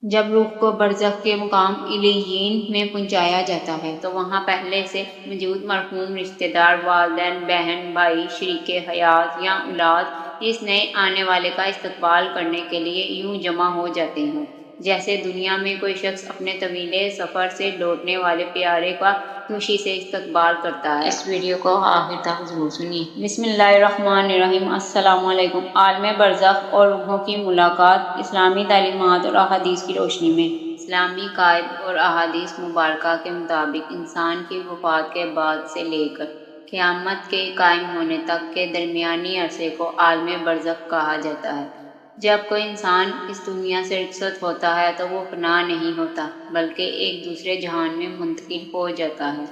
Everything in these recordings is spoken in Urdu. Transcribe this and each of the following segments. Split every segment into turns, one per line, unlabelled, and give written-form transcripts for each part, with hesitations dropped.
جب روح کو برزخ کے مقام علیین میں پہنچایا جاتا ہے تو وہاں پہلے سے موجود مرحوم رشتہ دار، والدین، بہن، بھائی، شریک حیات یا اولاد اس نئے آنے والے کا استقبال کرنے کے لیے یوں جمع ہو جاتے ہیں جیسے دنیا میں کوئی شخص اپنے طویل سفر سے لوٹنے والے پیارے کا خوشی سے استقبال کرتا ہے۔ اس ویڈیو کو آخر تک ضرور سنیے۔ بسم اللہ الرحمن الرحیم۔ السلام علیکم۔ عالم برزخ اور روحوں کی ملاقات اسلامی تعلیمات اور احادیث کی روشنی میں۔ اسلامی قواعد اور احادیث مبارکہ کے مطابق انسان کی وفات کے بعد سے لے کر قیامت کے قائم ہونے تک کے درمیانی عرصے کو عالم برزخ کہا جاتا ہے۔ جب کوئی انسان اس دنیا سے رخصت ہوتا ہے تو وہ فنا نہیں ہوتا بلکہ ایک دوسرے جہان میں منتقل ہو جاتا ہے،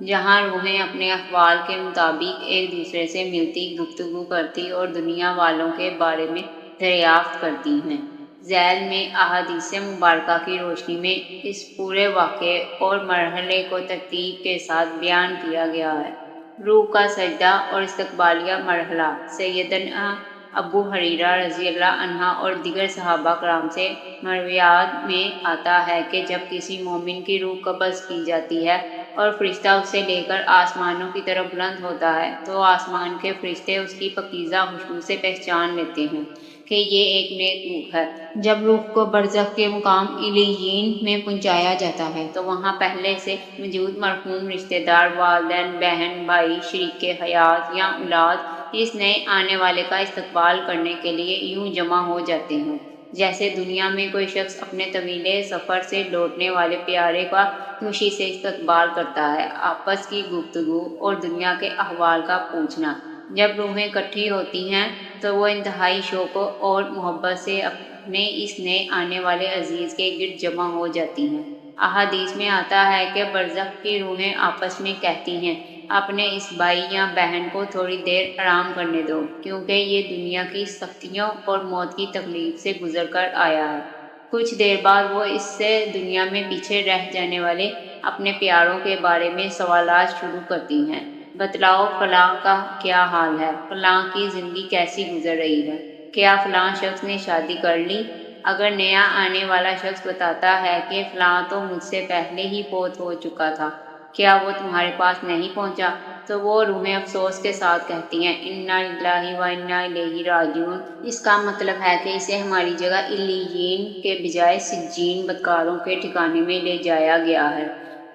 جہاں روحیں اپنے احوال کے مطابق ایک دوسرے سے ملتی، گفتگو کرتی اور دنیا والوں کے بارے میں دریافت کرتی ہیں۔ ذیل میں احادیث مبارکہ کی روشنی میں اس پورے واقعے اور مرحلے کو ترتیب کے ساتھ بیان کیا گیا ہے۔ روح کا سجدہ اور استقبالیہ مرحلہ۔ سیدنا ابو ہریرہ رضی اللہ عنہ اور دیگر صحابہ کرام سے مرویات میں آتا ہے کہ جب کسی مومن کی روح قبض کی جاتی ہے اور فرشتہ اسے لے کر آسمانوں کی طرف بلند ہوتا ہے تو آسمان کے فرشتے اس کی پاکیزہ خوشبو سے پہچان لیتے ہیں کہ یہ ایک نیک روح ہے۔ جب روح کو برزخ کے مقام علیین میں پہنچایا جاتا ہے تو وہاں پہلے سے موجود مرحوم رشتہ دار، والدین، بہن، بھائی، شریک حیات یا اولاد اس نئے آنے والے کا استقبال کرنے کے لیے یوں جمع ہو جاتے ہیں جیسے دنیا میں کوئی شخص اپنے طویل سفر سے لوٹنے والے پیارے کا خوشی سے استقبال کرتا ہے۔ آپس کی گفتگو اور دنیا کے احوال کا پوچھنا۔ جب روحیں اکٹھی ہوتی ہیں تو وہ انتہائی شوق اور محبت سے اپنے اس نئے آنے والے عزیز کے گرد جمع ہو جاتی ہیں۔ احادیث میں آتا ہے کہ برزخ کی روحیں آپس میں کہتی ہیں، اپنے اس بھائی یا بہن کو تھوڑی دیر آرام کرنے دو کیونکہ یہ دنیا کی سختیوں اور موت کی تکلیف سے گزر کر آیا ہے۔ کچھ دیر بعد وہ اس سے دنیا میں پیچھے رہ جانے والے اپنے پیاروں کے بارے میں سوالات شروع کرتی ہیں۔ بتلاؤ فلاں کا کیا حال ہے، فلاں کی زندگی کیسی گزر رہی ہے، کیا فلاں شخص نے شادی کر لی؟ اگر نیا آنے والا شخص بتاتا ہے کہ فلاں تو مجھ سے پہلے ہی فوت ہو چکا تھا، کیا وہ تمہارے پاس نہیں پہنچا؟ تو وہ روحیں افسوس کے ساتھ کہتی ہیں، انا للہ و انا الیہ راجعون۔ اس کا مطلب ہے کہ اسے ہماری جگہ علیین کے بجائے سجین بدکاروں کے ٹھکانے میں لے جایا گیا ہے۔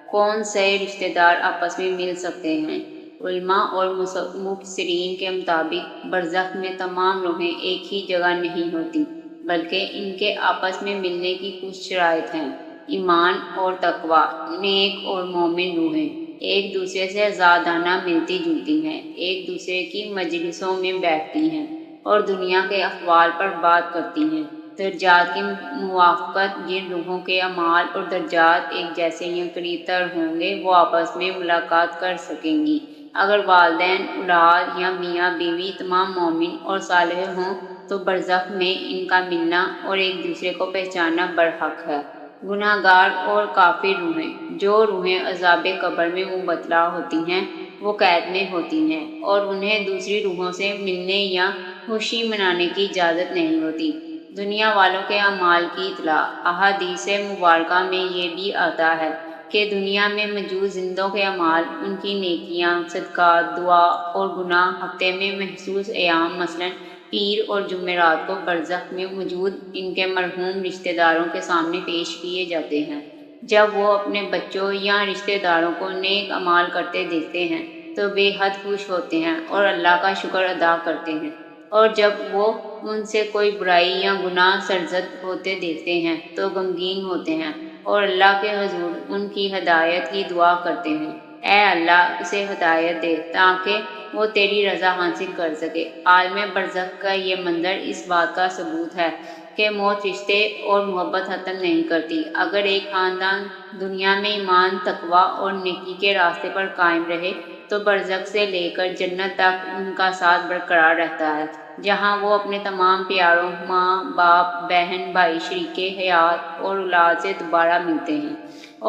کون سے رشتہ دار آپس میں مل سکتے ہیں؟ علماء اور مفسرین کے مطابق برزخ میں تمام روحیں ایک ہی جگہ نہیں ہوتی بلکہ ان کے آپس میں ملنے کی کچھ شرائط ہیں۔ ایمان اور تقویٰ۔ نیک اور مومن روحیں ایک دوسرے سے آزادانہ ملتی جلتی ہیں، ایک دوسرے کی مجلسوں میں بیٹھتی ہیں اور دنیا کے احوال پر بات کرتی ہیں۔ درجات کی موافقت۔ جن روحوں کے اعمال اور درجات ایک جیسے یا قریب تر ہوں گے وہ آپس میں ملاقات کر سکیں گی۔ اگر والدین، اولاد یا میاں بیوی تمام مومن اور صالح ہوں تو برزخ میں ان کا ملنا اور ایک دوسرے کو پہچاننا برحق ہے۔ گناہ گار اور کافر روحیں۔ جو روحیں عذاب قبر میں مبتلا ہوتی ہیں وہ قید میں ہوتی ہیں اور انہیں دوسری روحوں سے ملنے یا خوشی منانے کی اجازت نہیں ہوتی۔ دنیا والوں کے اعمال کی اطلاع۔ احادیث مبارکہ میں یہ بھی آتا ہے کہ دنیا میں موجود زندوں کے اعمال، ان کی نیکیاں، صدقات، دعا اور گناہ ہفتے میں محسوس ایام مثلاً پیر اور جمعرات کو برزخ میں موجود ان کے مرحوم رشتہ داروں کے سامنے پیش کیے جاتے ہیں۔ جب وہ اپنے بچوں یا رشتہ داروں کو نیک اعمال کرتے دیکھتے ہیں تو بے حد خوش ہوتے ہیں اور اللہ کا شکر ادا کرتے ہیں، اور جب وہ ان سے کوئی برائی یا گناہ سرزد ہوتے دیکھتے ہیں تو غمگین ہوتے ہیں اور اللہ کے حضور ان کی ہدایت کی دعا کرتے ہیں، اے اللہ اسے ہدایت دے تاکہ وہ تیری رضا حاصل کر سکے۔ عالم برزخ کا یہ منظر اس بات کا ثبوت ہے کہ موت رشتے اور محبت ختم نہیں کرتی۔ اگر ایک خاندان دنیا میں ایمان، تقویٰ اور نیکی کے راستے پر قائم رہے تو برزخ سے لے کر جنت تک ان کا ساتھ برقرار رہتا ہے، جہاں وہ اپنے تمام پیاروں، ماں باپ، بہن بھائی، شریک حیات اور اولاد سے دوبارہ ملتے ہیں،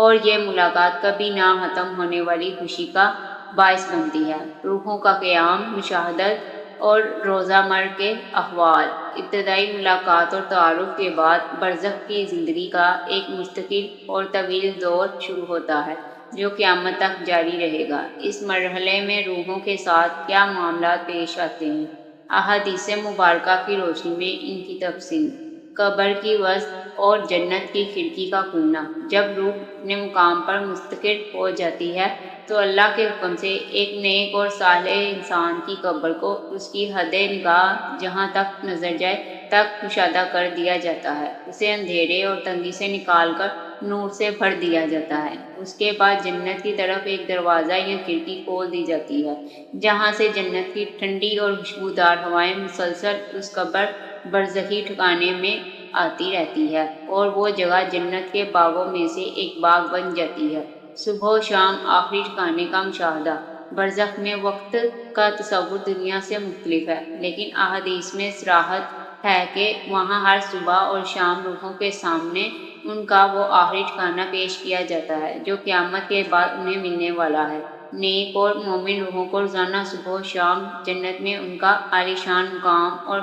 اور یہ ملاقات کبھی نہ ختم ہونے والی خوشی کا باعث بنتی ہے۔ روحوں کا قیام، مشاہدت اور روزمرہ کے احوال۔ ابتدائی ملاقات اور تعارف کے بعد برزخ کی زندگی کا ایک مستقل اور طویل دور شروع ہوتا ہے جو قیامت تک جاری رہے گا۔ اس مرحلے میں روحوں کے ساتھ کیا معاملات پیش آتے ہیں؟ احادیث مبارکہ کی روشنی میں ان کی تفصیل۔ قبر کی وسط اور جنت کی کھڑکی کا کھلنا۔ جب روح اپنے مقام پر مستقر ہو جاتی ہے تو اللہ کے حکم سے ایک نیک اور صالح انسان کی قبر کو اس کی حد نگاہ جہاں تک نظر جائے تک کشادہ کر دیا جاتا ہے۔ اسے اندھیرے اور تنگی سے نکال کر نور سے بھر دیا جاتا ہے۔ اس کے بعد جنت کی طرف ایک دروازہ یا کھڑکی کھول دی جاتی ہے جہاں سے جنت کی ٹھنڈی اور خوشبودار ہوائیں مسلسل اس قبر برزخی ٹھکانے میں آتی رہتی ہے اور وہ جگہ جنت کے باغوں میں سے ایک باغ بن جاتی ہے۔ صبح و شام آخری ٹھکانے کا مشاہدہ۔ برزخ میں وقت کا تصور دنیا سے مختلف ہے، لیکن احادیث میں صراحت ہے کہ وہاں ہر صبح اور شام روحوں کے سامنے ان کا وہ آخری ٹھکانہ پیش کیا جاتا ہے جو قیامت کے بعد انہیں ملنے والا ہے۔ نیک اور مومن روحوں کو روزانہ صبح و شام جنت میں ان کا عالیشان مقام اور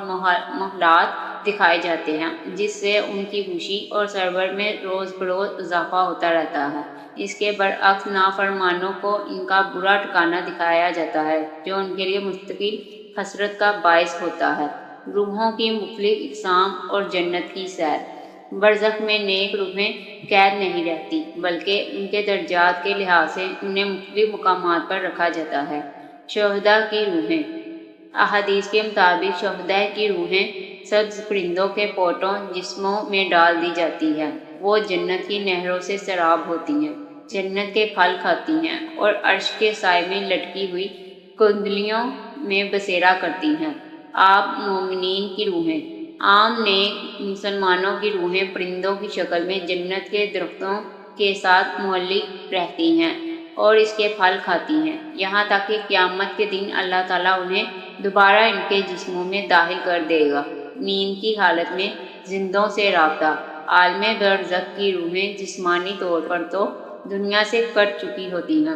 محلات دکھائے جاتے ہیں جس سے ان کی خوشی اور سرور میں روز بروز اضافہ ہوتا رہتا ہے۔ اس کے برعکس نافرمانوں کو ان کا برا ٹھکانہ دکھایا جاتا ہے جو ان کے لیے مستقل حسرت کا باعث ہوتا ہے۔ روحوں کی مختلف اقسام اور جنت کی سیر۔ برزخ میں نیک روحیں قید نہیں رہتی بلکہ ان کے درجات کے لحاظ سے انہیں مختلف مقامات پر رکھا جاتا ہے۔ شہداء کی روحیں۔ احادیث کے مطابق شہداء کی روحیں سبز پرندوں کے پوٹوں جسموں میں ڈال دی جاتی ہیں۔ وہ جنت کی نہروں سے سیراب ہوتی ہیں، جنت کے پھل کھاتی ہیں اور عرش کے سائے میں لٹکی ہوئی کندلیوں میں بسیرا کرتی ہیں۔ آپ مومنین کی روحیں۔ عام نیک مسلمانوں کی روحیں پرندوں کی شکل میں جنت کے درختوں کے ساتھ معلق رہتی ہیں اور اس کے پھل کھاتی ہیں یہاں تک کہ قیامت کے دن اللہ تعالیٰ انہیں دوبارہ ان کے جسموں میں داخل کر دے گا۔ نیند کی حالت میں زندوں سے رابطہ۔ عالم برزخ کی روحیں جسمانی طور پر تو دنیا سے کٹ چکی ہوتی ہیں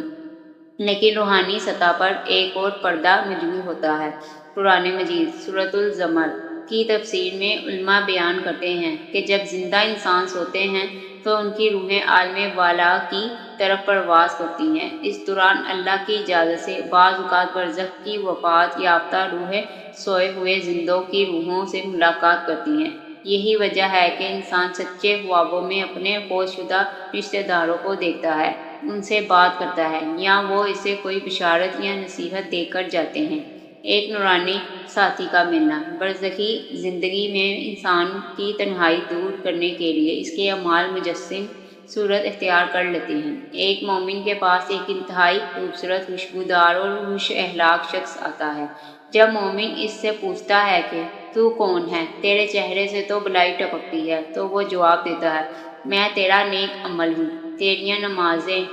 لیکن روحانی سطح پر ایک اور پردہ مجموع ہوتا ہے۔ قرآن مجید سورۃ الزمر کی تفسیر میں علماء بیان کرتے ہیں کہ جب زندہ انسان سوتے ہیں تو ان کی روحیں عالم والا کی طرف پرواز کرتی ہیں۔ اس دوران اللہ کی اجازت سے بعض اوقات برزخ کی وفات یافتہ روحیں سوئے ہوئے زندوں کی روحوں سے ملاقات کرتی ہیں۔ یہی وجہ ہے کہ انسان سچے خوابوں میں اپنے فوت شدہ رشتہ داروں کو دیکھتا ہے، ان سے بات کرتا ہے یا وہ اسے کوئی بشارت یا نصیحت دے کر جاتے ہیں۔ ایک نورانی ساتھی کا ملنا۔ برزخی زندگی میں انسان کی تنہائی دور کرنے کے لیے اس کے اعمال مجسم صورت اختیار کر لیتے ہیں۔ ایک مومن کے پاس ایک انتہائی خوبصورت، خوشبودار اور خوش اخلاق شخص آتا ہے۔ جب مومن اس سے پوچھتا ہے کہ تو کون ہے، تیرے چہرے سے تو بلائی ٹپکتی ہے، تو وہ جواب دیتا ہے میں تیرا نیک عمل ہوں، تیریاں نمازیں،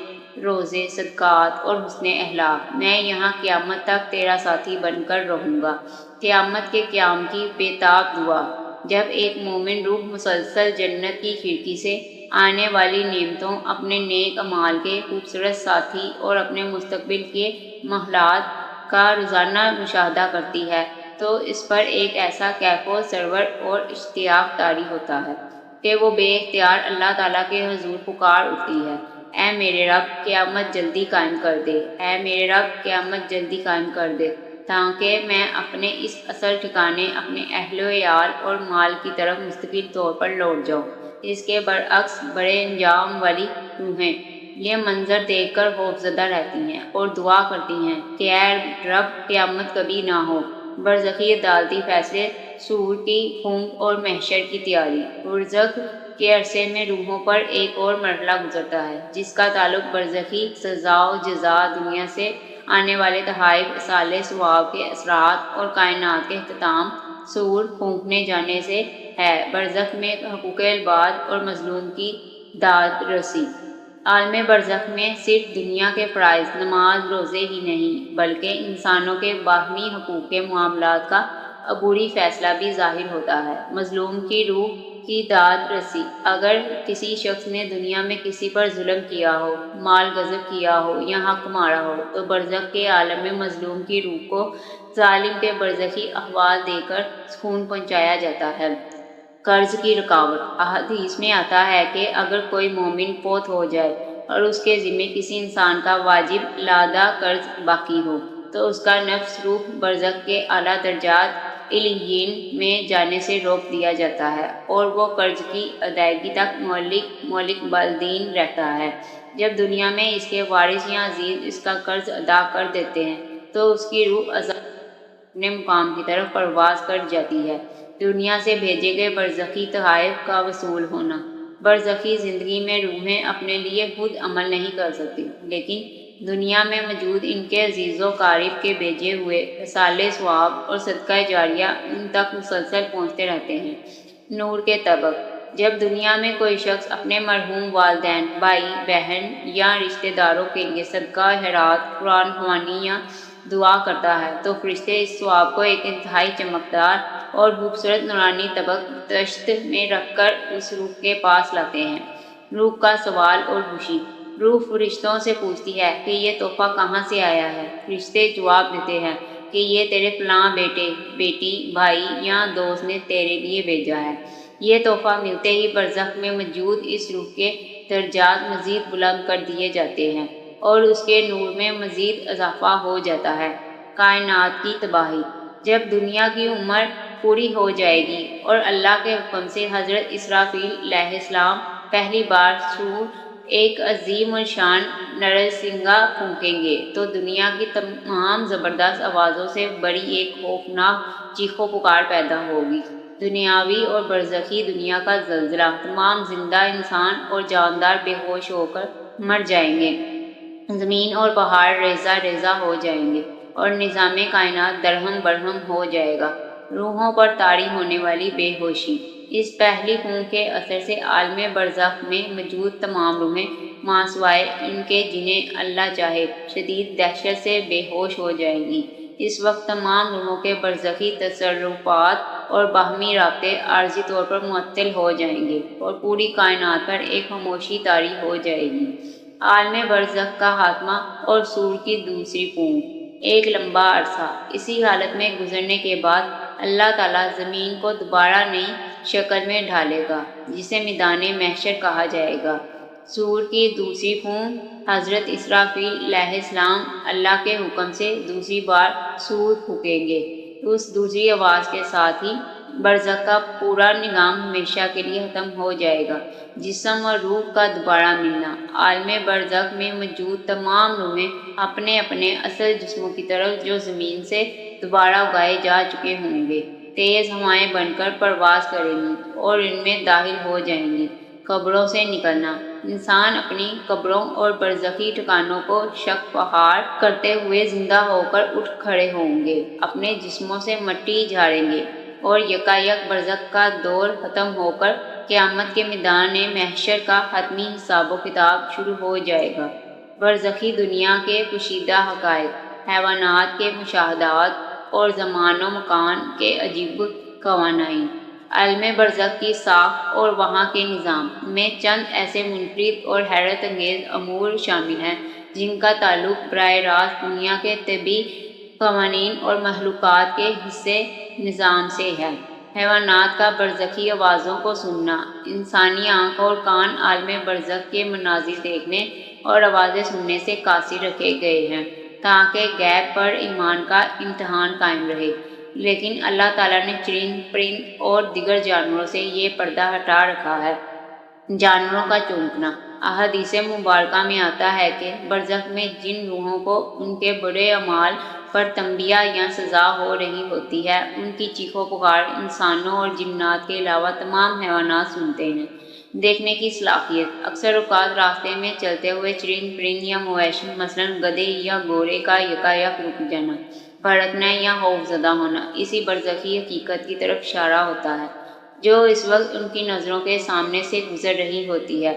روزے، صدقات اور حسن اخلاق، میں یہاں قیامت تک تیرا ساتھی بن کر رہوں گا۔ قیامت کے قیام کی بے تاب دعا۔ جب ایک مومن روح مسلسل جنت کی کھڑکی سے آنے والی نعمتوں، اپنے نیک اعمال کے خوبصورت ساتھی اور اپنے مستقبل کے محلات کا روزانہ مشاہدہ کرتی ہے تو اس پر ایک ایسا کیف و سرور اور اشتیاق طاری ہوتا ہے کہ وہ بے اختیار اللہ تعالیٰ کے حضور پکار اٹھتی ہے، اے میرے رب قیامت جلدی قائم کر دے، اے میرے رب قیامت جلدی قائم کر دے تاکہ میں اپنے اس اصل ٹھکانے، اپنے اہل و عیال اور مال کی طرف مستقل طور پر لوٹ جاؤں۔ اس کے برعکس بڑے انجام والی روحیں یہ منظر دیکھ کر خوفزدہ رہتی ہیں اور دعا کرتی ہیں کہ اے رب قیامت کبھی نہ ہو۔ برزخی عدالتی فیصلے، صور کی پھونک اور محشر کی تیاری۔ برزخ کے عرصے میں روحوں پر ایک اور مرحلہ گزرتا ہے جس کا تعلق برزخی سزا و جزا، دنیا سے آنے والے تحائف، صالح ثواب کے اثرات اور کائنات کے اختتام، صور پھونکنے جانے سے ہے۔ برزخ میں حقوق العباد اور مظلوم کی داد رسی۔ عالم برزخ میں صرف دنیا کے فرائض، نماز، روزے ہی نہیں بلکہ انسانوں کے باہمی حقوق کے معاملات کا عبوری فیصلہ بھی ظاہر ہوتا ہے۔ مظلوم کی روح کی داد رسی۔ اگر کسی شخص نے دنیا میں کسی پر ظلم کیا ہو، مال غصب کیا ہو یا حق مارا ہو تو برزخ کے عالم میں مظلوم کی روح کو ظالم کے برزخی احوال دے کر سکون پہنچایا جاتا ہے۔ قرض کی رکاوٹ۔ احادیث میں آتا ہے کہ اگر کوئی مومن فوت ہو جائے اور اس کے ذمے کسی انسان کا واجب لادا قرض باقی ہو تو اس کا نفس روح برزخ کے اعلیٰ درجات علیین میں جانے سے روک دیا جاتا ہے اور وہ قرض کی ادائیگی تک مولک بالدین رہتا ہے۔ جب دنیا میں اس کے وارث یا عزیز اس کا قرض ادا کر دیتے ہیں تو اس کی روح اپنے مقام کی طرف پرواز کر جاتی ہے۔ دنیا سے بھیجے گئے برزخی تحائف کا وصول ہونا۔ برزخی زندگی میں روحیں اپنے لیے خود عمل نہیں کر سکتی، لیکن دنیا میں موجود ان کے عزیز و قارب کے بھیجے ہوئے اصال ثواب اور صدقہ جاریہ ان تک مسلسل پہنچتے رہتے ہیں۔ نور کے طبق۔ جب دنیا میں کوئی شخص اپنے مرحوم والدین، بھائی بہن یا رشتہ داروں کے لیے صدقہ خیرات، قرآن خوانی یا دعا کرتا ہے تو فرشتے اس ثواب کو ایک انتہائی چمکدار اور خوبصورت نورانی طبق دشت میں رکھ کر اس روح کے پاس لاتے ہیں۔ روح کا سوال اور خوشی۔ روح فرشتوں سے پوچھتی ہے کہ یہ تحفہ کہاں سے آیا ہے۔ فرشتے جواب دیتے ہیں کہ یہ تیرے فلاں بیٹے، بیٹی، بھائی یا دوست نے تیرے لیے بھیجا ہے۔ یہ تحفہ ملتے ہی برزخ میں موجود اس روح کے درجات مزید بلند کر دیے جاتے ہیں اور اس کے نور میں مزید اضافہ ہو جاتا ہے۔ کائنات کی تباہی۔ جب دنیا کی عمر پوری ہو جائے گی اور اللہ کے حکم سے حضرت اسرافیل علیہ السلام پہلی بار سور ایک عظیم الشان نرسنگا پھونکیں گے تو دنیا کی تمام زبردست آوازوں سے بڑی ایک خوفناک چیخو پکار پیدا ہوگی۔ دنیاوی اور برزخی دنیا کا زلزلہ۔ تمام زندہ انسان اور جاندار بے ہوش ہو کر مر جائیں گے۔ زمین اور پہاڑ ریزہ ریزہ ہو جائیں گے اور نظام کائنات درہم برہم ہو جائے گا۔ روحوں پر طاری ہونے والی بے ہوشی۔ اس پہلی پھونک کے اثر سے عالم برزخ میں موجود تمام روحیں ماسوائے ان کے جنہیں اللہ چاہے شدید دہشت سے بے ہوش ہو جائیں گی۔ اس وقت تمام روحوں کے برزخی تصرفات اور باہمی رابطے عارضی طور پر معطل ہو جائیں گے اور پوری کائنات پر ایک خاموشی طاری ہو جائے گی۔ عالم برزخ کا خاتمہ اور سور کی دوسری پھونک۔ ایک لمبا عرصہ اسی حالت میں گزرنے کے بعد اللہ تعالیٰ زمین کو دوبارہ نئی شکل میں ڈھالے گا جسے میدان محشر کہا جائے گا۔ سور کی دوسری پھونک۔ حضرت اسرافیل علیہ السلام اللہ کے حکم سے دوسری بار سور پھونکیں گے۔ اس دوسری آواز کے ساتھ ہی برزخ کا پورا نظام ہمیشہ کے لیے ختم ہو جائے گا۔ جسم اور روح کا دوبارہ ملنا۔ عالم برزخ میں موجود تمام روحیں اپنے اپنے اصل جسموں کی طرف جو زمین سے دوبارہ اگائے جا چکے ہوں گے تیز ہوائیں بن کر پرواز کریں گی اور ان میں داخل ہو جائیں گی۔ قبروں سے نکلنا۔ انسان اپنی قبروں اور برزخی ٹھکانوں کو شک بحال کرتے ہوئے زندہ ہو کر اٹھ کھڑے ہوں گے، اپنے جسموں سے مٹی جھاڑیں گے اور یکایک برزخ کا دور ختم ہو کر قیامت کے میدان محشر کا حتمی حساب و کتاب شروع ہو جائے گا۔ برزخی دنیا کے کشیدہ حقائق، حیوانات کے مشاہدات اور زمان و مکان کے عجیب قوانین۔ عالم برزخ کی ساخت اور وہاں کے نظام میں چند ایسے منفرد اور حیرت انگیز امور شامل ہیں جن کا تعلق براہ راست دنیا کے طبعی قوانین اور مخلوقات کے حصہ نظام سے ہے۔ حیوانات کا برزخی آوازوں کو سننا۔ انسانی آنکھ اور کان عالم برزخ کے مناظر دیکھنے اور آوازیں سننے سے قاصر رکھے گئے ہیں تاکہ غیب پر ایمان کا امتحان قائم رہے، لیکن اللہ تعالیٰ نے چرند، پرند اور دیگر جانوروں سے یہ پردہ ہٹا رکھا ہے۔ جانوروں کا چونکنا۔ احادیث مبارکہ میں آتا ہے کہ برزخ میں جن روحوں کو ان کے برے اعمال پر تنبیہ یا سزا ہو رہی ہوتی ہے ان کی چیخو پکار انسانوں اور جنات کے علاوہ تمام حیوانات سنتے ہیں۔ دیکھنے کی صلاحیت۔ اکثر اوقات راستے میں چلتے ہوئے چرند، پرند یا مویشی مثلاً گدھے یا گھوڑے کا یکایک رک جانا، بھڑکنا یا خوفزدہ ہونا اسی برزخی حقیقت کی طرف اشارہ ہوتا ہے جو اس وقت ان کی نظروں کے سامنے سے گزر رہی ہوتی ہے۔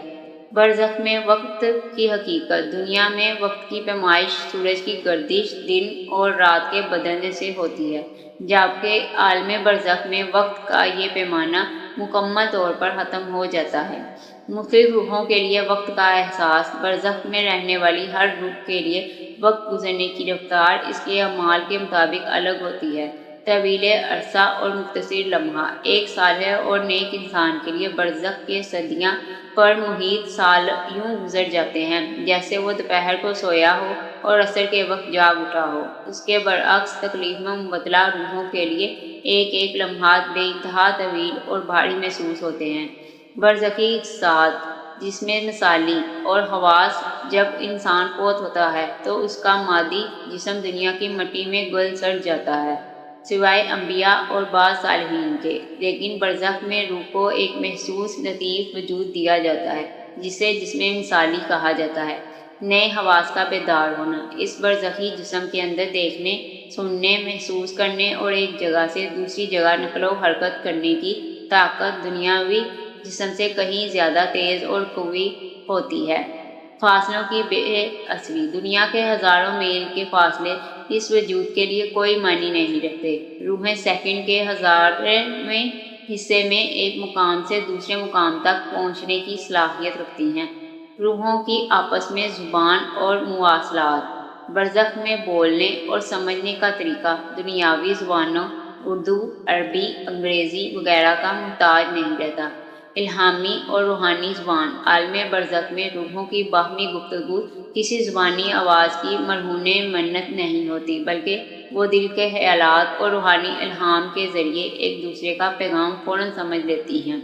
برزخ میں وقت کی حقیقت۔ دنیا میں وقت کی پیمائش سورج کی گردش دن اور رات کے بدلنے سے ہوتی ہے، جبکہ عالم برزخ میں وقت کا یہ پیمانہ مکمل طور پر ختم ہو جاتا ہے۔ مختلف روحوں کے لیے وقت کا احساس، برزخ میں رہنے والی ہر روح کے لیے وقت گزرنے کی رفتار اس کے اعمال کے مطابق الگ ہوتی ہے۔ طویل عرصہ اور مختصر لمحہ، ایک صالح اور نیک انسان کے لیے برزخ کے صدیاں پر محیط سال یوں گزر جاتے ہیں جیسے وہ دوپہر کو سویا ہو اور عصر کے وقت جاگ اٹھا ہو۔ اس کے برعکس تکلیف میں مبتلا روحوں کے لیے ایک ایک لمحات بے انتہا طویل اور بھاری محسوس ہوتے ہیں۔ برزخی اجساد، جسم مثالی اور حواس، جب انسان فوت ہوتا ہے تو اس کا مادی جسم دنیا کی مٹی میں گل سڑ جاتا ہے، سوائے انبیاء اور بعض صالحین کے، لیکن برزخ میں روح کو ایک محسوس لطیف وجود دیا جاتا ہے جسے جسم مثالی کہا جاتا ہے۔ نئے حواس کا بیدار ہونا، اس برزخی جسم کے اندر دیکھنے، سننے، محسوس کرنے اور ایک جگہ سے دوسری جگہ نقل و حرکت کرنے کی طاقت دنیاوی جسم سے کہیں زیادہ تیز اور قوی ہوتی ہے۔ فاصلوں کی بے اثری، دنیا کے ہزاروں میل کے فاصلے اس وجود کے لیے کوئی معنی نہیں رکھتے۔ روحیں سیکنڈ کے ہزارویں حصے میں ایک مقام سے دوسرے مقام تک پہنچنے کی صلاحیت رکھتی ہیں۔ روحوں کی آپس میں زبان اور مواصلات، برزخ میں بولنے اور سمجھنے کا طریقہ دنیاوی زبانوں اردو، عربی، انگریزی وغیرہ کا محتاج نہیں رہتا۔ الہامی اور روحانی زبان، عالم برزخ میں روحوں کی باہمی گفتگو کسی زبانی آواز کی مرہون منت نہیں ہوتی، بلکہ وہ دل کے خیالات اور روحانی الہام کے ذریعے ایک دوسرے کا پیغام فوراً سمجھ لیتی ہیں۔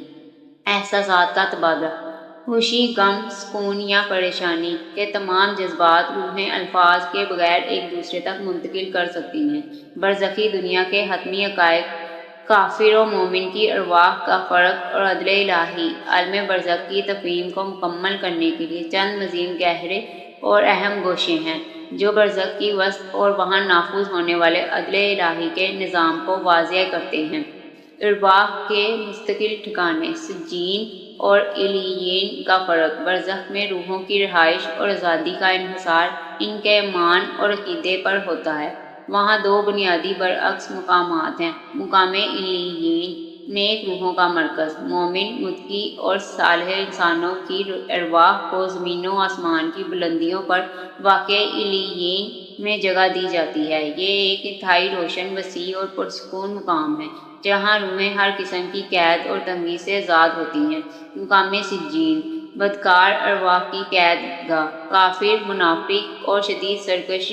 احساسات کا تبادلہ، خوشی، غم، سکون یا پریشانی کے تمام جذبات روحیں الفاظ کے بغیر ایک دوسرے تک منتقل کر سکتی ہیں۔ برزخی دنیا کے حتمی حقائق، کافر و مومن کی ارواح کا فرق اور عدل الہی، عالم برزخ کی تفہیم کو مکمل کرنے کے لیے چند مزید گہرے اور اہم گوشے ہیں جو برزخ کی وسط اور وہاں نافذ ہونے والے عدل الہی کے نظام کو واضح کرتے ہیں۔ ارواح کے مستقل ٹھکانے، سجین اور علیین کا فرق، برزخ میں روحوں کی رہائش اور آزادی کا انحصار ان کے ایمان اور عقیدے پر ہوتا ہے۔ وہاں دو بنیادی برعکس مقامات ہیں: مقام علیین، نیک روحوں کا مرکز، مومن، متقی اور صالح انسانوں کی ارواح کو زمین و آسمان کی بلندیوں پر واقع علیین میں جگہ دی جاتی ہے۔ یہ ایک انتہائی روشن، وسیع اور پرسکون مقام ہے جہاں روحیں ہر قسم کی قید اور تنگی سے آزاد ہوتی ہیں۔ مقام سجین، بدکار ارواح کی قید گاہ، کافر، منافق اور شدید سرکش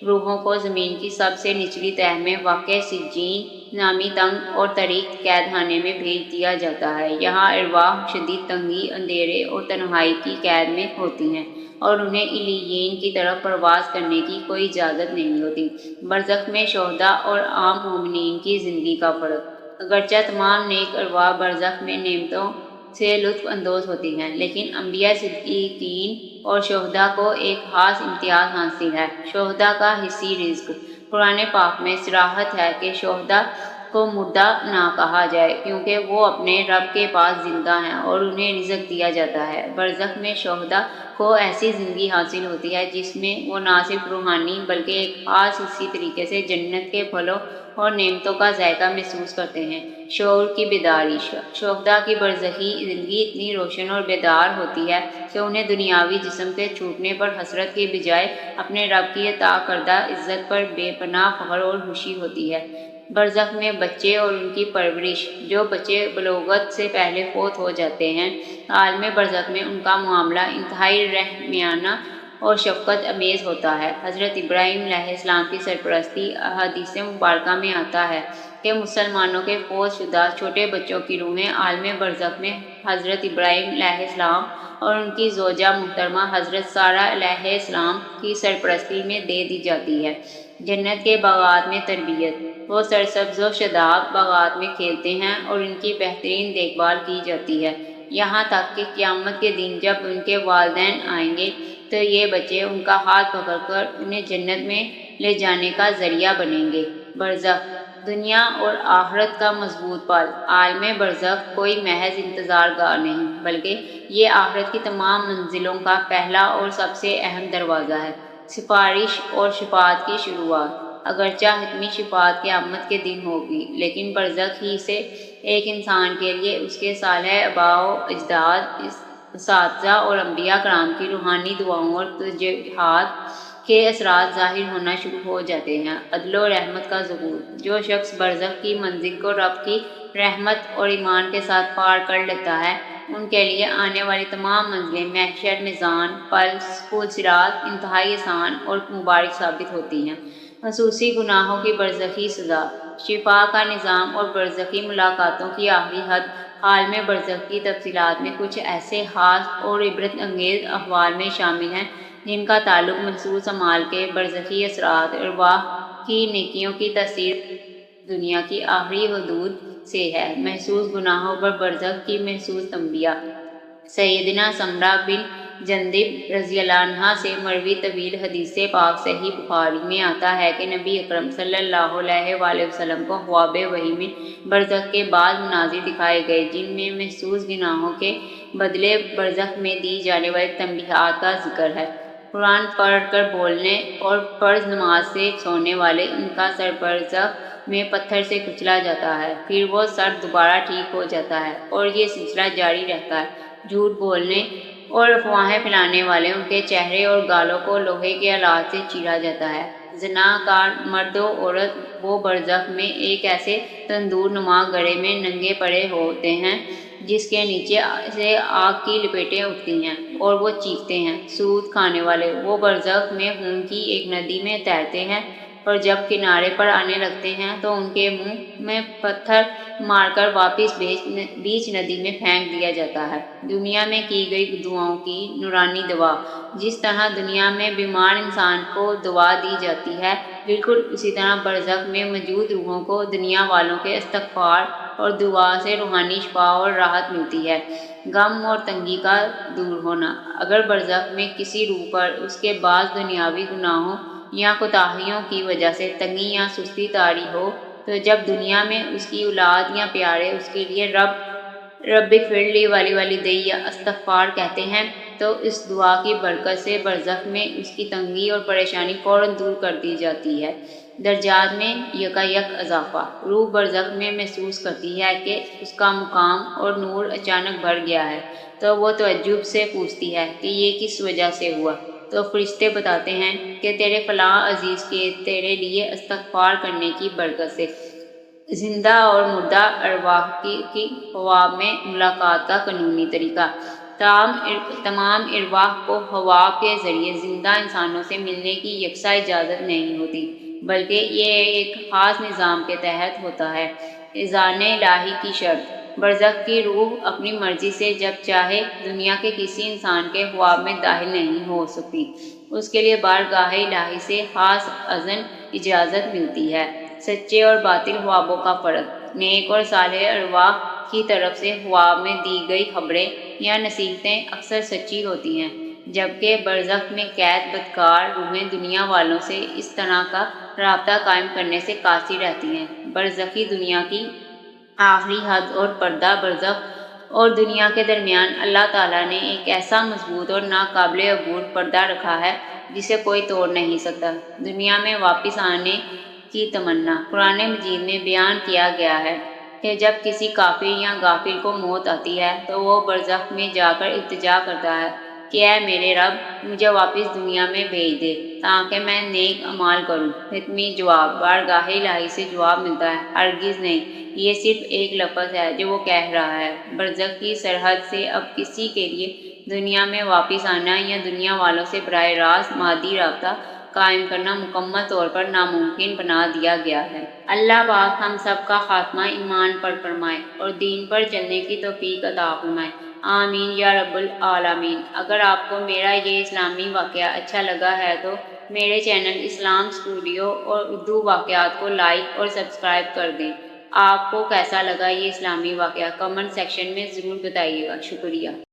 روحوں کو زمین کی سب سے نچلی تہہ میں واقع سجین نامی تنگ اور تاریک قید خانے میں بھیج دیا جاتا ہے۔ یہاں ارواح شدید تنگی، اندھیرے اور تنہائی کی قید میں ہوتی ہیں اور انہیں علیین کی طرف پرواز کرنے کی کوئی اجازت نہیں ہوتی۔ برزخ میں شہداء اور عام مومنین کی زندگی کا فرق، اگرچہ تمام نیک ارواح برزخ میں نعمتوں سے لطف اندوز ہوتی ہیں، لیکن انبیاء، صدیقین اور شہداء کو ایک خاص امتیاز حاصل ہے: شہداء کا حصی رزق۔ قرآن پاک میں صراحت ہے کہ شہداء کو مردہ نہ کہا جائے کیونکہ وہ اپنے رب کے پاس زندہ ہیں اور انہیں رزق دیا جاتا ہے۔ برزخ میں شہداء کو ایسی زندگی حاصل ہوتی ہے جس میں وہ نہ صرف روحانی بلکہ ایک خاص حصی طریقے سے جنت کے پھلوں اور نعمتوں کا ذائقہ محسوس کرتے ہیں۔ شعور کی بیداری، شہداء کی برزخی زندگی اتنی روشن اور بیدار ہوتی ہے کہ انہیں دنیاوی جسم کے چھوٹنے پر حسرت کے بجائے اپنے رب کی عطا کردہ عزت پر بے پناہ فخر اور خوشی ہوتی ہے۔ برزخ میں بچے اور ان کی پرورش، جو بچے بلوغت سے پہلے فوت ہو جاتے ہیں، عالم برزخ میں ان کا معاملہ انتہائی رحمانہ اور شفقت امیز ہوتا ہے۔ حضرت ابراہیم علیہ السلام کی سرپرستی، احادیث مبارکہ میں آتا ہے کہ مسلمانوں کے فوت شدہ چھوٹے بچوں کی روحیں عالم برزخ میں حضرت ابراہیم علیہ السلام اور ان کی زوجہ محترمہ حضرت سارہ علیہ السلام کی سرپرستی میں دے دی جاتی ہے۔ جنت کے باغات میں تربیت، وہ سرسبز و شاداب باغات میں کھیلتے ہیں اور ان کی بہترین دیکھ بھال کی جاتی ہے، یہاں تک کہ قیامت کے دن جب ان کے والدین آئیں گے تو یہ بچے ان کا ہاتھ پکڑ کر انہیں جنت میں لے جانے کا ذریعہ بنیں گے۔ برزخ، دنیا اور آخرت کا مضبوط پل، عالم برزخ کوئی محض انتظار گاہ نہیں بلکہ یہ آخرت کی تمام منزلوں کا پہلا اور سب سے اہم دروازہ ہے۔ سفارش اور شفاعت کی شروعات، اگرچہ حتمی شفاعت قیامت کے دن ہوگی، لیکن برزخ ہی سے ایک انسان کے لیے اس کے صالح آباء و اجداد اس اساتذہ اور انبیاء کرام کی روحانی دعاؤں اور تجربات کے اثرات ظاہر ہونا شروع ہو جاتے ہیں۔ عدل و رحمت کا ظہور۔ جو شخص برزخ کی منزل کو رب کی رحمت اور ایمان کے ساتھ پار کر لیتا ہے، ان کے لیے آنے والی تمام منزلیں محشر، میزان، پل صراط انتہائی آسان اور مبارک ثابت ہوتی ہیں۔ خصوصی گناہوں کی برزخی سزا۔ شفا کا نظام اور برزخی ملاقاتوں کی آخری حد۔ عالم برزخ کی تفصیلات میں کچھ ایسے خاص اور عبرت انگیز احوال میں شامل ہیں جن کا تعلق محسوس اعمال کے برزخی اثرات، ارواح کی نیکیوں کی تاثیر دنیا کی آخری حدود سے ہے۔ محسوس گناہوں پر برزخ کی محسوس تنبیہ۔ سیدنا سمرہ بن جندب رضی اللہ عنہ سے مروی طویل حدیث پاک صحیح بخاری میں آتا ہے کہ نبی اکرم صلی اللہ علیہ وآلہ وسلم کو خواب وحی میں برزخ کے بعض مناظر دکھائے گئے جن میں محسوس گناہوں کے بدلے برزخ میں دی جانے والی تنبیہات کا ذکر ہے۔ قرآن پڑھ کر بولنے اور فرض نماز سے سونے والے، ان کا سر برزخ میں پتھر سے کچلا جاتا ہے، پھر وہ سر دوبارہ ٹھیک ہو جاتا ہے اور یہ سلسلہ جاری رہتا ہے۔ جھوٹ بولنے اور افواہیں پھیلانے والے، ان کے چہرے اور گالوں کو لوہے کے آلات سے چیرا جاتا ہے۔ زنا کار مرد و عورت وہ برزخ میں ایک ایسے تندور نما گڑھے میں ننگے پڑے ہوتے ہیں جس کے نیچے سے آگ کی لپیٹیں اٹھتی ہیں اور وہ چیختے ہیں۔ سود کھانے والے وہ برزخ میں خون کی ایک ندی میں تیرتے ہیں اور جب کنارے پر آنے لگتے ہیں تو ان کے منہ میں پتھر مار کر واپس بیچ ندی میں پھینک دیا جاتا ہے۔ دنیا میں کی گئی دعاؤں کی نورانی دوا۔ جس طرح دنیا میں بیمار انسان کو دوا دی جاتی ہے، بالکل اسی طرح برزخ میں موجود روحوں کو دنیا والوں کے استغفار اور دعا سے روحانی شفا اور راحت ملتی ہے۔ غم اور تنگی کا دور ہونا۔ اگر برزخ میں کسی روح پر اس کے بعض دنیاوی گناہوں یا کوتاہیوں کی وجہ سے تنگی یا سستی طاری ہو، تو جب دنیا میں اس کی اولاد یا پیارے اس کے لیے رب اغفر لی ولی والدی یا استغفار کہتے ہیں تو اس دعا کی برکت سے برزخ میں اس کی تنگی اور پریشانی فوراً دور کر دی جاتی ہے۔ درجات میں یکایک اضافہ۔ روح برزخ میں محسوس کرتی ہے کہ اس کا مقام اور نور اچانک بڑھ گیا ہے تو وہ تعجب سے پوچھتی ہے کہ یہ کس وجہ سے ہوا، تو فرشتے بتاتے ہیں کہ تیرے فلاں عزیز کے تیرے لیے استغفار کرنے کی برکت سے۔ زندہ اور مردہ ارواح کی خواب میں ملاقات کا قانونی طریقہ۔ تمام ارواح کو خواب کے ذریعے زندہ انسانوں سے ملنے کی یکساں اجازت نہیں ہوتی، بلکہ یہ ایک خاص نظام کے تحت ہوتا ہے۔ اذان الہی کی شرط۔ برزخ کی روح اپنی مرضی سے جب چاہے دنیا کے کسی انسان کے خواب میں داخل نہیں ہو سکتی، اس کے لیے بارگاہ الہی سے خاص اذن اجازت ملتی ہے۔ سچے اور باطل خوابوں کا فرق۔ نیک اور صالح ارواح کی طرف سے خواب میں دی گئی خبریں یا نصیحتیں اکثر سچی ہوتی ہیں، جبکہ برزخ میں قید بدکار روحیں دنیا والوں سے اس طرح کا رابطہ قائم کرنے سے قاصر رہتی ہیں۔ برزخی دنیا کی آخری حد اور پردہ۔ برزخ اور دنیا کے درمیان اللہ تعالیٰ نے ایک ایسا مضبوط اور ناقابل عبور پردہ رکھا ہے جسے کوئی توڑ نہیں سکتا۔ دنیا میں واپس آنے کی تمنا۔ قرآن مجید میں بیان کیا گیا ہے کہ جب کسی کافر یا غافل کو موت آتی ہے تو وہ برزخ میں جا کر التجا کرتا ہے کہ اے میرے رب، مجھے واپس دنیا میں بھیج دے تاکہ میں نیک اعمال کروں۔ حتمی جواب۔ بارگاہ الہی سے جواب ملتا ہے، ہرگز نہیں، یہ صرف ایک لفظ ہے جو وہ کہہ رہا ہے۔ برزخ کی سرحد سے اب کسی کے لیے دنیا میں واپس آنا یا دنیا والوں سے براہ راست مادی رابطہ قائم کرنا مکمل طور پر ناممکن بنا دیا گیا ہے۔ اللہ پاک ہم سب کا خاتمہ ایمان پر فرمائے اور دین پر چلنے کی توفیق عطا فرمائے۔ آمین یا رب العالمین۔ اگر آپ کو میرا یہ اسلامی واقعہ اچھا لگا ہے تو میرے چینل اسلام اسٹوڈیو اور اردو واقعات کو لائک اور سبسکرائب کر دیں۔ آپ کو کیسا لگا یہ اسلامی واقعہ کمنٹ سیکشن میں ضرور بتائیے گا۔ شکریہ۔